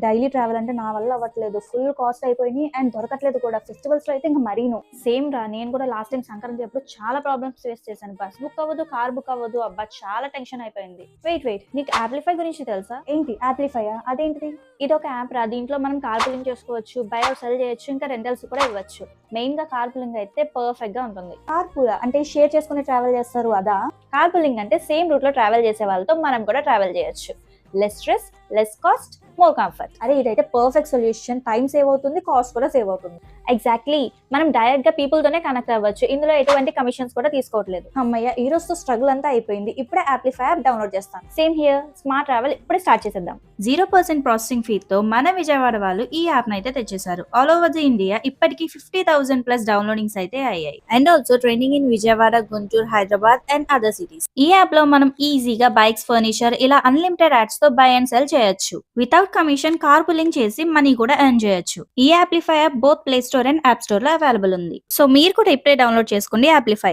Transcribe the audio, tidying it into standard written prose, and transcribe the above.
Daily travel అంటే నా వల్ల అవ్వట్లేదు. ఫుల్ కాస్ట్ అయిపోయినాయి అండ్ దొరకట్లేదు కూడా. ఫెస్టివల్స్‌లో అయితే ఇంక మరీను. సేమ్ రా, నేను కూడా లాస్ట్ టైం సంక్రాంతి అప్పుడు చాలా ప్రాబ్లమ్స్ ఫేస్ చేశాను. బస్ బుక్ అవ్వదు, కార్ బుక్ అవ్వదు. అబ్బా! చాలా టెన్షన్ అయిపోయింది. వెయిట్ నీకు యాప్లిఫై గురించి తెలుసా? ఏంటి యాప్లిఫైయా? అదేంటిది? ఇదొక యాప్ రా. దీంట్లో మనం కార్ పూలింగ్ చేసుకోవచ్చు, బై ఆర్ సెల్ చేయొచ్చు, ఇంకా రెంటల్స్ కూడా ఇవ్వచ్చు. మెయిన్ గా కార్ పూలింగ్ అయితే పర్ఫెక్ట్ గా ఉంటుంది. కార్ పూలా అంటే షేర్ చేసుకుని ట్రావెల్ చేస్తారు అదా? కార్ పూలింగ్ అంటే సేమ్ రూట్ లో ట్రావెల్ చేసే వాళ్ళతో మనం కూడా ట్రావెల్ చేయొచ్చు. Less stress, less cost, more comfort. అరే ఇదైతే పర్ఫెక్ట్ సొల్యూషన్. టైం సేవ్ అవుతుంది, కాస్ట్ కూడా సేవ్ అవుతుంది. ఎగ్జాక్ట్లీ, మనం డైరెక్ట్ గా పీపుల్ తోనే కనెక్ట్ అవ్వచ్చు. ఇందులో ఎటువంటి కమిషన్స్ కూడా తీసుకోవట్లేదు. అమ్మయ్య, ఈ రోజుతో స్ట్రగుల్ అంతా అయిపోయింది. ఇప్పుడే యాప్లిఫై యాప్ డౌన్లోడ్ చేస్తాను. సేమ్ హియర్, స్మార్ట్ ట్రావెల్ ఇప్పుడే స్టార్ట్ చేసేద్దాం. 0% ప్రాసెసింగ్ ఫీతో మన విజయవాడ వాళ్ళు ఈ యాప్ అయితే తెచ్చేశారు. ఆల్ ఓవర్ ది ఇండియా ఇప్పటికి 50,000+ డౌన్లోడింగ్స్ అయితే అయ్యాయి. And also trending in Vijayawada, Guntur, Hyderabad and other cities. ఈ యాప్ లో మనం ఈజీగా బైక్స్, ఫర్నిచర్ ఇలా అన్లిమిటెడ్ యాడ్స్ తో బై అండ్ సెల్ చేయొచ్చు. వితౌట్ కమిషన్ కార్ పులింగ్ చేసి మనీ కూడా ఎర్న్ చేయొచ్చు. ఈ Applify app both Play Store and App Store లో అవైలబుల్ ఉంది. సో మీరు కూడా ఇప్పుడే డౌన్లోడ్ చేసుకోండి యాప్లిఫై.